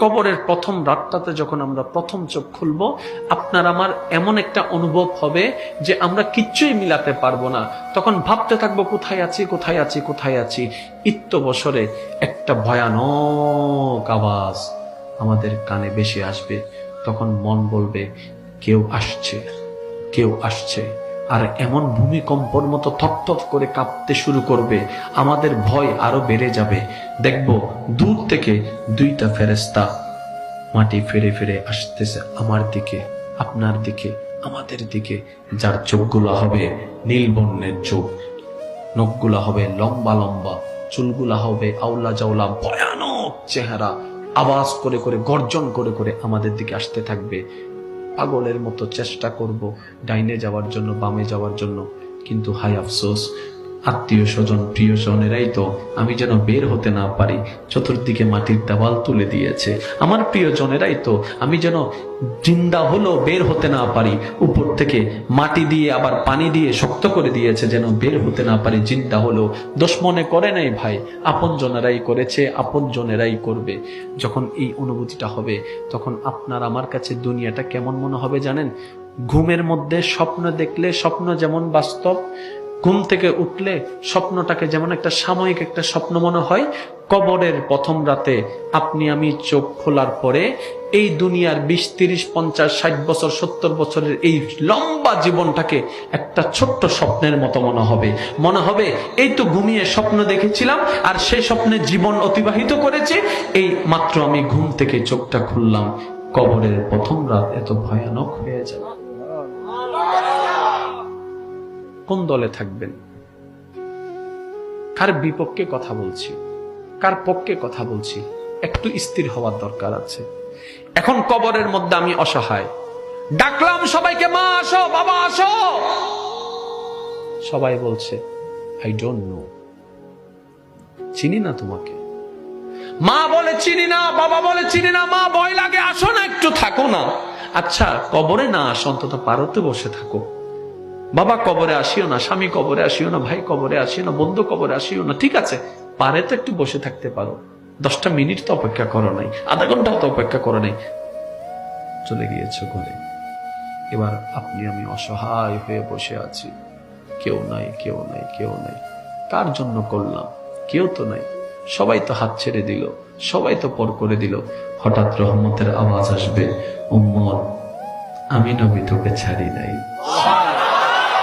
কবরের প্রথম রাতটাতে যখন আমরা প্রথম চোখ খুলবো, আপনার আমার এমন একটা অনুভব হবে যে আমরা কিচ্ছুই মিলাতে পারবো না। তখন ভাবতে থাকবো কোথায় আছি, কোথায় আছি, কোথায় আছি। ইত্য বছরে একটা ভয়ানক আওয়াজ আমাদের কানে বেশি আসবে। তখন মন বলবে কেউ আসছে, কেউ আসছে। আর এমন ভূমিকম্পর মতো থরথর করে কাঁপতে শুরু করবে, আমাদের ভয় আরো বেড়ে যাবে। দেখব দূর থেকে দুইটা ফেরেশতা মাটি ফিরে ফিরে আসতেছে আমার দিকে, আপনার দিকে, আমাদের দিকে। যার চোখগুলো হবে নীল বর্ণের চোখ, নখগুলা হবে লম্বা লম্বা, চুলগুলা হবে আউলা জাউলা, ভয়ানক চেহারা। আওয়াজ করে করে, গর্জন করে করে আমাদের দিকে আসতে থাকবে। পাগলের মতো চেষ্টা করব ডাইনে যাওয়ার জন্য, বামে যাওয়ার জন্য, কিন্তু হায় আফসোস, আত্মীয় স্বজন প্রিয়জনেরাই তো আমি যেন বের হতে না পারি চতুর্দিকে মাটির দেওয়াল তুলে দিয়েছে। আমার প্রিয়জনেরাই তো আমি যেন জিন্দা হলো বের হতে না পারি, উপর থেকে মাটি দিয়ে আবার পানি দিয়ে শক্ত করে দিয়েছে যেন বের হতে না পারি। জিন্দা হলো, দোষ মনে করে নাই ভাই, আপন জনেরাই করেছে, আপন জনেরাই করবে। যখন এই অনুভূতিটা হবে, তখন আপনার আমার কাছে দুনিয়াটা কেমন মনে হবে জানেন? ঘুমের মধ্যে স্বপ্ন দেখলে স্বপ্ন যেমন বাস্তব, ঘুম থেকে উঠলে স্বপ্নটাকে যেমন একটা সাময়িক একটা স্বপ্ন মনে হয়, কবরের প্রথম রাতে আপনি আমি চোখ খোলার পরে এই দুনিয়ার 20, 30, 50, 60 বছর, 70 বছরের এই লম্বা জীবনটাকে একটা ছোট্ট স্বপ্নের মতো মনে হবে। মনে হবে এই তো ঘুমিয়ে স্বপ্ন দেখেছিলাম আর সেই স্বপ্নে জীবন অতিবাহিত করেছে, এই মাত্র আমি ঘুম থেকে চোখটা খুললাম। কবরের প্রথম রাত এত ভয়ানক হয়ে যাবে। কোন দলে থাকবেন? কার বিপক্ষে কথা বলছি, কার পক্ষে কথা বলছি, একটু স্থির হওয়ার দরকার আছে। এখন কবরের মধ্যে আমি অসহায়, ডাকলাম সবাইকে, মা আসো, বাবা আসো, সবাই বলছে আই ডোন্ট নো, চিনি না তোমাকে। মা বলে চিনি না, বাবা বলে চিনি না, মা ভয় লাগে, আসো না, একটু থাকো না। আচ্ছা কবরে না আসো, অন্তত পারতে বসে থাকো। বাবা কবরে আসিও না, স্বামী কবরে আসিও না, ভাই কবরে আসিও না, বন্ধু কবরে আসিও না, ঠিক আছে পারে তো একটু বসে থাকতে পারো, 10টা মিনিট তো অপেক্ষা করো নাই, আধা ঘন্টাও তো অপেক্ষা করো নাই, চলে গিয়েছো ঘরে। এবার আপনি আমি অসহায় হয়ে বসে আছি, কেউ নাই, কেউ নাই, কেউ নাই। কার জন্য করলাম? কেউ তো নাই, সবাই তো হাত ছেড়ে দিল, সবাই তো পর করে দিল। হঠাৎ রহমতের আওয়াজ আসবে, উম্মত আমি নবী তোকে ছাড়ি নাই।